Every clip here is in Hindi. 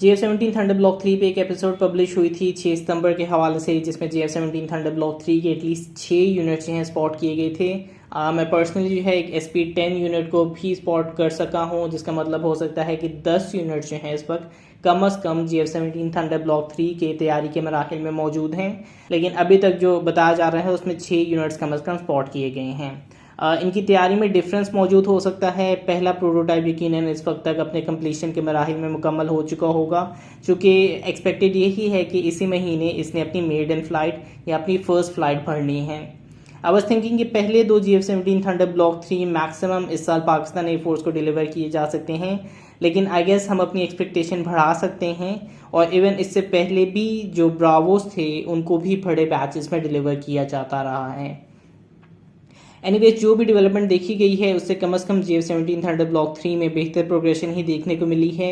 JF-17 थंडर ब्लॉक 3 पे एक एपिसोड पब्लिश हुई थी 6 सितंबर के हवाले से, जिसमें JF-17 थंडर ब्लॉक 3 के एटलीस्ट 6 यूनिट्स जो हैं स्पॉट किए गए थे। मैं पर्सनली जो है एक SP-10 यूनिट को भी स्पॉट कर सका हूँ, जिसका मतलब हो सकता है कि 10 यूनिट्स जो हैं इस वक्त कम अज़ कम JF-17 थंडर ब्लॉक 3 के तैयारी के मराहिल में मौजूद हैं। लेकिन अभी तक जो बताया जा रहा है उसमें 6 यूनिट्स कम अज़ कम स्पॉट किए गए हैं। इनकी तैयारी में डिफरेंस मौजूद हो सकता है। पहला प्रोटोटाइप यकीनन इस वक्त तक अपने कंप्लीशन के मराहिल में मुकम्मल हो चुका होगा, चूँकि एक्सपेक्टेड यही है कि इसी महीने इसने अपनी मेडन फ्लाइट या अपनी फ़र्स्ट फ्लाइट भरनी है। आई वॉज थिंकिंग कि पहले 2 JF-17 थंडर ब्लॉक 3 मैक्सिमम इस साल पाकिस्तान एयरफोर्स को डिलीवर किए जा सकते हैं, लेकिन आई गेस हम अपनी एक्सपेक्टेशन बढ़ा सकते हैं और इवन इससे पहले भी जो ब्रावोस थे उनको भी बड़े बैचेस में डिलीवर किया जाता रहा है। एनीवेज, जो भी डेवलपमेंट देखी गई है उससे कम से कम JF-17 थंडर ब्लॉक 3 में बेहतर प्रोग्रेशन ही देखने को मिली है।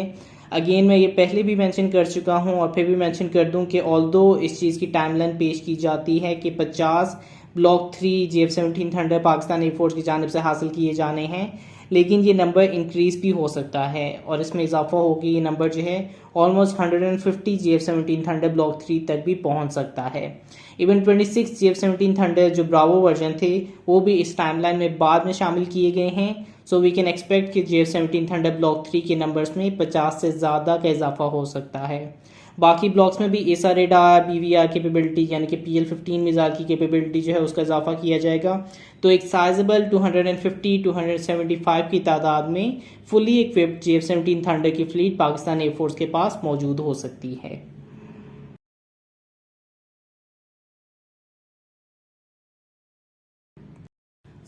अगेन मैं ये पहले भी मेंशन कर चुका हूँ और फिर भी मेंशन कर दूँ कि ऑल्दो इस चीज़ की टाइमलाइन पेश की जाती है कि 50 block 3 JF-17 thunder Pakistan air force की जानिब से हासिल किए जाने हैं, लेकिन ये नंबर इंक्रीज़ भी हो सकता है और इसमें इजाफा होगी। ये नंबर जो है ऑलमोस्ट 150 JF-17 थंडर ब्लॉक 3 तक भी पहुंच सकता है। इवन 26 JF-17 थंडर जो ब्रावो वर्जन थे वो भी इस टाइमलाइन में बाद में शामिल किए गए हैं। सो वी कैन एक्सपेक्ट कि JF-17 थंडर ब्लॉक 3 के नंबर्स में 50 से ज़्यादा का इजाफा हो सकता है। बाकी ब्लॉक्स में भी एसा रेडार, BVR कैपेबिलिटी यानी कि PL-15 मिसाइल की कैपेबिलिटी जो है उसका इजाफा किया जाएगा। तो एक साइजेबल 250-275 की तादाद में फुली इक्विप्ड JF-17 थंडर की फ्लीट पाकिस्तान एयरफोर्स के पास मौजूद हो सकती है।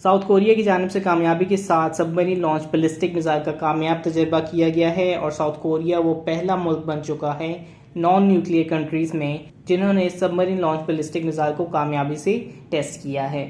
साउथ कोरिया की जानिब से कामयाबी के साथ सबमरीन लॉन्च बैलिस्टिक मिसाइल का कामयाब तजर्बा किया गया है और साउथ कोरिया वो पहला मुल्क बन चुका है नॉन न्यूक्लियर कंट्रीज़ में जिन्होंने सबमरीन लॉन्च बैलिस्टिक मिसाइल को कामयाबी से टेस्ट किया है।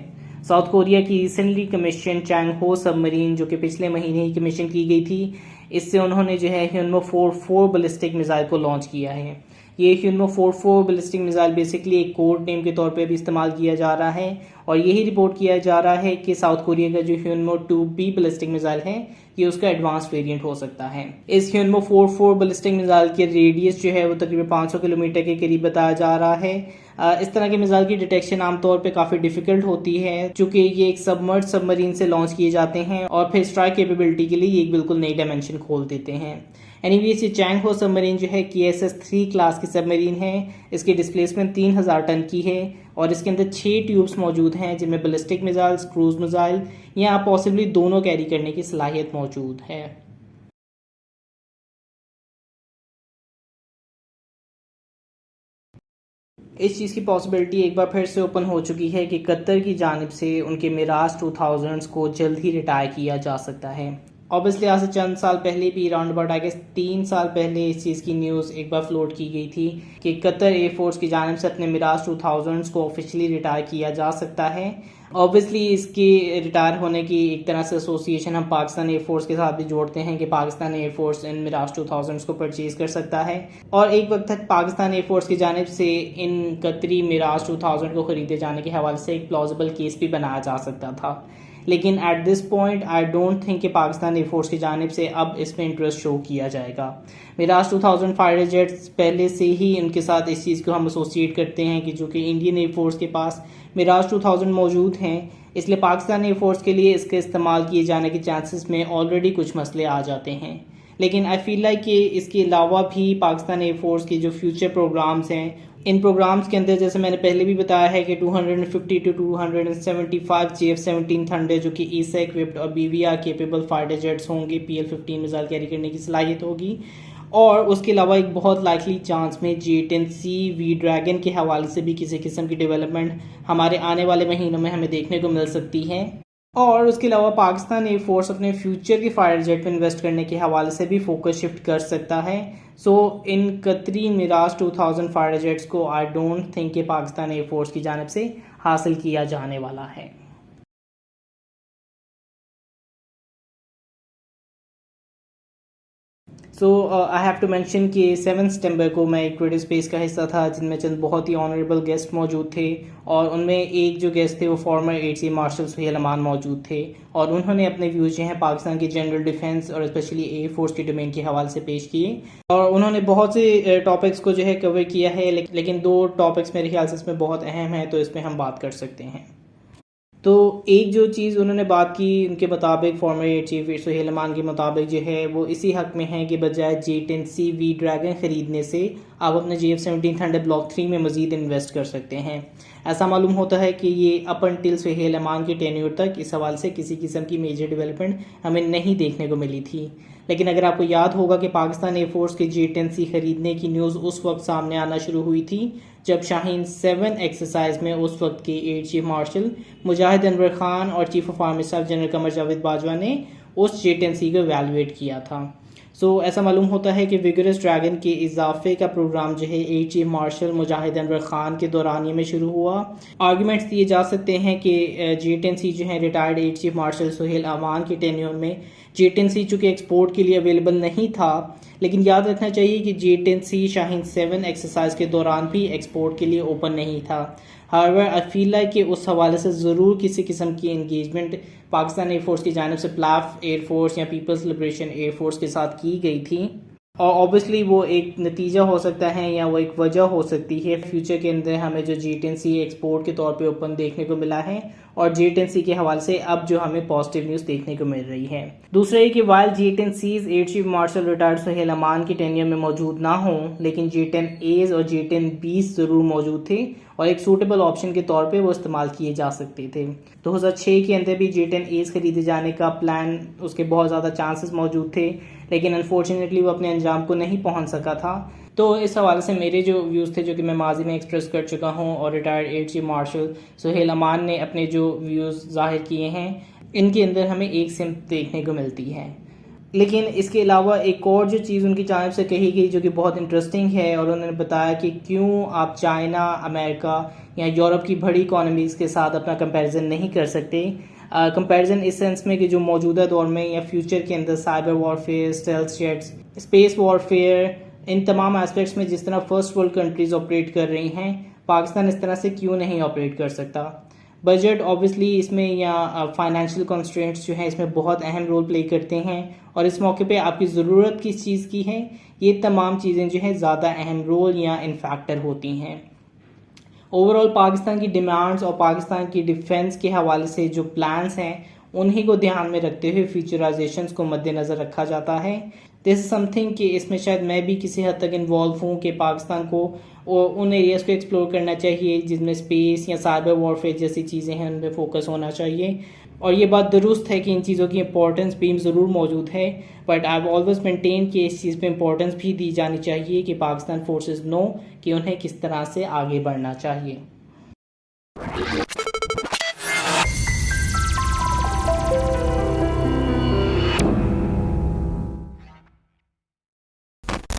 साउथ कोरिया की रिसेंटली कमीशन चैंगहो सबमरीन, जो कि पिछले महीने ही कमीशन की गई थी, इससे उन्होंने जो है ह्यूनमो 44 बैलिस्टिक मिसाइल को लॉन्च किया है। ये ह्यूनमो 44 बैलिस्टिक मिसाइल बेसिकली एक कोड नेम के तौर पे भी इस्तेमाल किया जा रहा है और यही रिपोर्ट किया जा रहा है कि साउथ कोरिया का जो ह्यूनमो 2B बैलिस्टिक मिसाइल है ये उसका एडवांस वेरिएंट हो सकता है। इस ह्यूनमो 44 बैलिस्टिक मिसाइल के रेडियस जो है वो तकरीबन 500 किलोमीटर के करीब बताया जा रहा है। इस तरह के मिसाइल की डिटेक्शन आमतौर पे काफ़ी डिफिकल्ट होती है, चूँकि ये एक सबमर्ज सबमरीन से लॉन्च किए जाते हैं और फिर स्ट्राइक कैपेबिलिटी के लिए ये एक बिल्कुल नई डायमेंशन खोल देते हैं। एनीवेज, ये चैंगहो सबमरीन जो है KSS-3 क्लास की सबमरीन है। इसकी डिस्प्लेसमेंट 3000 टन की है और इसके अंदर 6 ट्यूब्स मौजूद हैं जिनमें बैलिस्टिक मिसाइल, क्रूज मिसाइल या पॉसिबली दोनों कैरी करने की सलाहियत मौजूद है। इस चीज़ की पॉसिबिलिटी एक बार फिर से ओपन हो चुकी है कि कतर की जानिब से उनके मिराज 2000s को जल्द ही रिटायर किया जा सकता है। ऑब्वियसली आज से चंद साल पहले भी राउंड अबाउट आई गेस 3 साल पहले इस चीज़ की न्यूज़ एक बार फ्लोट की गई थी कि कतर एयरफोर्स की जानिब से अपने मिराज 2000s को ऑफिशियली रिटायर किया जा सकता है। ऑब्वियसली इसके रिटायर होने की एक तरह से एसोसिएशन हम पाकिस्तान एयरफोर्स के साथ भी जोड़ते हैं कि पाकिस्तान एयरफोर्स इन मिराज 2000s को परचेज कर सकता है और एक वक्त तक पाकिस्तान एयरफोर्स की जानिब से इन कतरी मिराज 2000 को ख़रीदे जाने के हवाले से एक प्लॉजिबल केस भी बनाया जा सकता था। लेकिन at this point I don't think कि पाकिस्तान एयरफोर्स की जानिब से अब इसमें इंटरेस्ट शो किया जाएगा। मिराज 2000 फाइटर जेट्स पहले से ही उनके साथ इस चीज़ को हम एसोसिएट करते हैं कि जो कि इंडियन एयरफोर्स के पास मिराज 2000 मौजूद हैं, इसलिए पाकिस्तान एयरफोर्स के लिए इसके इस्तेमाल किए जाने के चांसेस में ऑलरेडी कुछ मसले आ जाते हैं। लेकिन आई फील लाइक कि इसके अलावा भी पाकिस्तान एयरफोर्स के जो फ्यूचर प्रोग्राम्स हैं, इन प्रोग्राम्स के अंदर जैसे मैंने पहले भी बताया है कि 250 to 275 JF-17 थंडर जो कि ईसा इक्विप्ड और BVR केपेबल फाइटर जेट्स होंगे, PL-15 मिसाइल कैरी करने की सलाहियत होगी और उसके अलावा एक बहुत लाइकली चांस में J-10C V ड्रैगन के हवाले से भी किसी किस्म की डेवलपमेंट हमारे आने वाले महीनों में हमें देखने को मिल सकती है। और उसके अलावा पाकिस्तान एयरफोर्स अपने फ्यूचर के फाइटर जेट में इन्वेस्ट करने के हवाले से भी फोकस शिफ्ट कर सकता है। सो इन कतरी मिराज 2000 फाइटर जेट्स को आई डोंट थिंक कि पाकिस्तान एयरफोर्स की जानिब से हासिल किया जाने वाला है। सो आई हैव टू मेंशन कि 7 सितंबर को मैं एक क्रिएटिव स्पेस का हिस्सा था जिनमें चंद बहुत ही ऑनरेबल गेस्ट मौजूद थे, और उनमें एक जो गेस्ट थे वो former air chief marshal Sohail Aman मौजूद थे, और उन्होंने अपने व्यूज़ जो हैं पाकिस्तान की जनरल डिफेंस और स्पेशली एयर फोर्स के डोमेन के हवाले से पेश किए। और उन्होंने बहुत से टॉपिक्स को जो है कवर किया है, लेकिन 2 टॉपिक्स मेरे ख्याल से इसमें बहुत अहम है, तो इसमें हम बात कर सकते हैं। तो एक जो चीज़ उन्होंने बात की, उनके मुताबिक farmer air chief Suhail Aman के मुताबिक जो है वो इसी हक में है कि बजाय J-10C ड्रैगन ख़रीदने से आप अपने JF-17 थंडर ब्लॉक 3 में मज़ीद इन्वेस्ट कर सकते हैं। ऐसा मालूम होता है कि ये अप अनटिल सुहेल अमान के टेन्योर तक इस हवाले से किसी किस्म की मेजर डेवलपमेंट हमें नहीं देखने को मिली थी। लेकिन अगर आपको याद होगा कि पाकिस्तान एयरफोर्स के J-10C खरीदने की न्यूज़ उस वक्त सामने आना शुरू हुई थी जब शाहीन 7 एक्सरसाइज में उस वक्त के air chief marshal Mujahid Anwar Khan और chief of army staff general Qamar Javed Bajwa ने उस J-10C को एवेलुएट किया था। ऐसा मालूम होता है कि विगरस ड्रैगन के इजाफे का प्रोग्राम जो है air chief marshal Mujahid Anwar Khan के दौरानिए में शुरू हुआ। आर्गूमेंट्स दिए जा सकते हैं कि J-10C जो है retired air chief marshal Sohail Aman के टेन्योर में J-10C चूँकि एक्सपोर्ट के लिए अवेलेबल नहीं था, लेकिन याद रखना चाहिए कि J-10C शाहीन 7 एक्सरसाइज के दौरान भी एक्सपोर्ट के लिए ओपन नहीं था। हाउएवर आई फील लाइक कि उस हवाले से ज़रूर किसी किस्म की इंगेजमेंट पाकिस्तान एयरफोर्स की जानिब से प्लाफ एयरफोर्स या पीपल्स लिबरेशन एयरफोर्स के साथ की गई थी, और ऑब्वियसली वो एक नतीजा हो सकता है या वो एक वजह हो सकती है फ्यूचर के अंदर हमें जो J-10C एक्सपोर्ट के तौर पे ओपन देखने को मिला है, और J-10C के हवाले से अब जो हमें पॉजिटिव न्यूज़ देखने को मिल रही है। दूसरा ये कि while J-10Cs air chief marshal retired Sohail Aman के टेन्योर में मौजूद ना हों, लेकिन J-10As और J-10Bs ज़रूर मौजूद थे और एक सूटेबल ऑप्शन के तौर पे वो इस्तेमाल किए जा सकते थे। 2006 के अंदर भी J-10As खरीदे जाने का प्लान, उसके बहुत ज़्यादा चांसेस मौजूद थे, लेकिन अनफॉर्चुनेटली वो अपने अंजाम को नहीं पहुंच सका था। तो इस हवाले से मेरे जो व्यूज़ थे जो कि मैं माजी में एक्सप्रेस कर चुका हूं, और retired air chief marshal Sohail Aman ने अपने जो व्यूज़ जाहिर किए हैं, इनके अंदर हमें एक सिम्त देखने को मिलती है। लेकिन इसके अलावा एक और जो चीज़ उनकी जानिब से कही गई जो कि बहुत इंटरेस्टिंग है, और उन्होंने बताया कि क्यों आप चाइना, अमेरिका या यूरोप की बड़ी इकॉनमीज़ के साथ अपना कंपैरिजन नहीं कर सकते। कंपैरिजन इस सेंस में कि जो मौजूदा दौर में या फ्यूचर के अंदर cyber warfare, stealth jets, space warfare, इन तमाम एस्पेक्ट्स में जिस तरह फर्स्ट वर्ल्ड कंट्रीज़ ऑपरेट कर रही हैं, पाकिस्तान इस तरह से क्यों नहीं ऑपरेट कर सकता। बजट ऑब्वियसली इसमें या फाइनेंशियल कंस्ट्रेंट्स जो हैं इसमें बहुत अहम रोल प्ले करते हैं, और इस मौके पे आपकी ज़रूरत किस चीज़ की है, ये तमाम चीज़ें जो हैं ज़्यादा अहम रोल या इन फैक्टर होती हैं। ओवरऑल पाकिस्तान की डिमांड्स और पाकिस्तान की डिफेंस के हवाले से जो प्लान्स हैं उन्हीं को ध्यान में रखते हुए फ्यूचराइजेशंस को मद्देनज़र रखा जाता है। दिस इज़ समथिंग कि इसमें शायद मैं भी किसी हद तक इन्वॉल्व हूँ कि पाकिस्तान को उन एरियाज़ को एक्सप्लोर करना चाहिए जिसमें स्पेस या साइबर वॉरफेयर जैसी चीज़ें हैं, उन पर फोकस होना चाहिए। और ये बात दुरुस्त है कि इन चीज़ों की इंपॉर्टेंस भी ज़रूर मौजूद है, but I have always maintain कि इस चीज़ पे इंपॉर्टेंस भी दी जानी चाहिए कि पाकिस्तान फोर्सेस नो कि उन्हें किस तरह से आगे बढ़ना चाहिए।